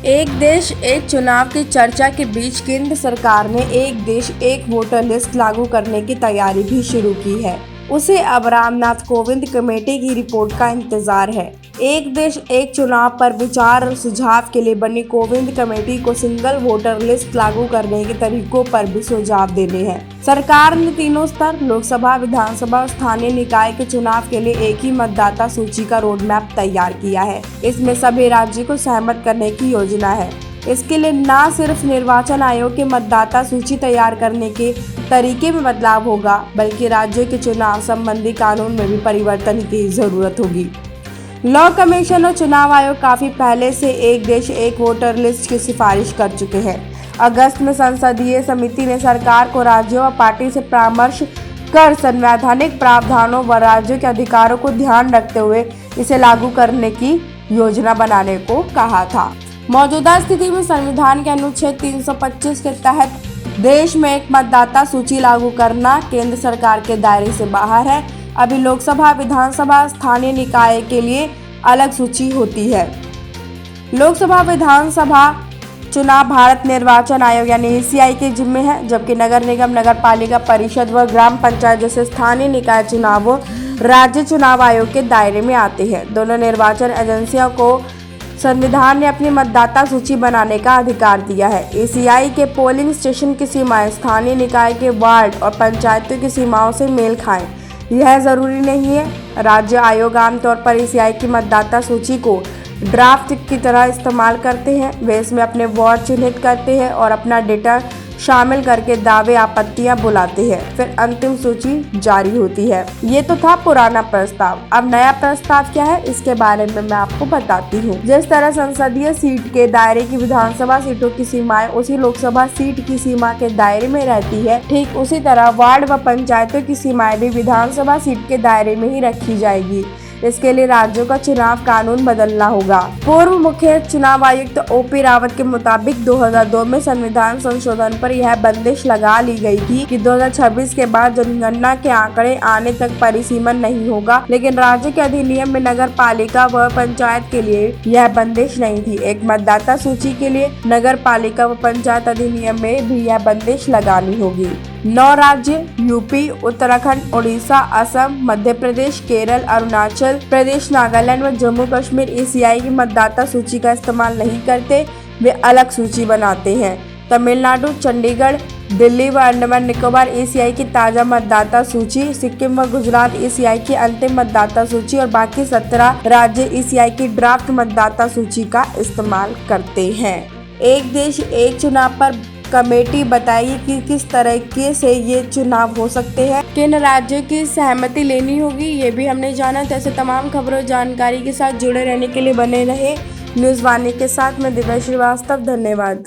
एक देश एक चुनाव की चर्चा के बीच केंद्र सरकार ने एक देश एक वोटर लिस्ट लागू करने की तैयारी भी शुरू की है। उसे अब रामनाथ कोविंद कमेटी की रिपोर्ट का इंतजार है। एक देश एक चुनाव पर विचार और सुझाव के लिए बनी कोविंद कमेटी को सिंगल वोटर लिस्ट लागू करने के तरीकों पर भी सुझाव देने हैं। सरकार ने तीनों स्तर लोकसभा, विधानसभा और स्थानीय निकाय के चुनाव के लिए एक ही मतदाता सूची का रोड मैप तैयार किया है। इसमें सभी राज्यों को सहमत करने की योजना है। इसके लिए न सिर्फ निर्वाचन आयोग के मतदाता सूची तैयार करने के तरीके में बदलाव होगा, बल्कि राज्यों के चुनाव संबंधी कानून में भी परिवर्तन की जरूरत होगी। लॉ कमीशन और चुनाव आयोग काफी पहले से एक देश एक वोटर लिस्ट की सिफारिश कर चुके हैं। अगस्त में संसदीय समिति ने सरकार को राज्यों और पार्टी से परामर्श कर संवैधानिक प्रावधानों व राज्यों के अधिकारों को ध्यान रखते हुए इसे लागू करने की योजना बनाने को कहा था। मौजूदा स्थिति में संविधान के अनुच्छेद 325 के तहत देश में एक मतदाता सूची लागू करना केंद्र सरकार के दायरे से बाहर है। अभी लोकसभा, विधानसभा, स्थानीय निकाय के लिए अलग सूची होती है। लोकसभा, विधानसभा चुनाव भारत निर्वाचन आयोग यानी ACI के जिम्मे है, जबकि नगर निगम, नगर पालिका परिषद व ग्राम पंचायत जैसे स्थानीय निकाय चुनावों राज्य चुनाव आयोग के दायरे में आते हैं। दोनों निर्वाचन एजेंसियों को संविधान ने अपनी मतदाता सूची बनाने का अधिकार दिया है। ACI के पोलिंग स्टेशन की सीमाएं स्थानीय निकाय के वार्ड और पंचायतों की सीमाओं से मेल खाएं, यह जरूरी नहीं है। राज्य आयोग आमतौर पर ACI की मतदाता सूची को ड्राफ्ट की तरह इस्तेमाल करते हैं। वे इसमें अपने वार्ड चिन्हित करते हैं और अपना डेटा शामिल करके दावे आपत्तियां बुलाते हैं। फिर अंतिम सूची जारी होती है। ये तो था पुराना प्रस्ताव। अब नया प्रस्ताव क्या है, इसके बारे में मैं आपको बताती हूँ। जिस तरह संसदीय सीट के दायरे की विधानसभा सीटों की सीमाएं उसी लोकसभा सीट की सीमा के दायरे में रहती है, ठीक उसी तरह वार्ड व पंचायतों की सीमाएं भी विधानसभा सीट के दायरे में ही रखी जाएगी। इसके लिए राज्यों का चुनाव कानून बदलना होगा। पूर्व मुख्य चुनाव आयुक्त OP रावत के मुताबिक 2002 में संविधान संशोधन पर यह बंदिश लगा ली गई थी कि 2026 के बाद जनगणना के आंकड़े आने तक परिसीमन नहीं होगा, लेकिन राज्य के अधिनियम में नगर पालिका व पंचायत के लिए यह बंदिश नहीं थी। एक मतदाता सूची के लिए नगर पालिका व पंचायत अधिनियम में भी यह बंदिश लगानी होगी। 9 राज्य यूपी, उत्तराखंड, उड़ीसा, असम, मध्य प्रदेश, केरल, अरुणाचल प्रदेश, नागालैंड व जम्मू कश्मीर ACI की मतदाता सूची का इस्तेमाल नहीं करते, वे अलग सूची बनाते हैं। तमिलनाडु, चंडीगढ़, दिल्ली व अंडमान निकोबार ACI की ताज़ा मतदाता सूची, सिक्किम व गुजरात ACI की अंतिम मतदाता सूची और बाकी 17 राज्य ACI की ड्राफ्ट मतदाता सूची का इस्तेमाल करते हैं। एक देश एक चुनाव पर कमेटी बताइए कि किस तरीके से ये चुनाव हो सकते हैं, किन राज्यों की सहमति लेनी होगी, ये भी हमने जाना। तो ऐसे तमाम खबरों जानकारी के साथ जुड़े रहने के लिए बने रहे न्यूज़ वाणी के साथ। मैं दिव्या श्रीवास्तव, धन्यवाद।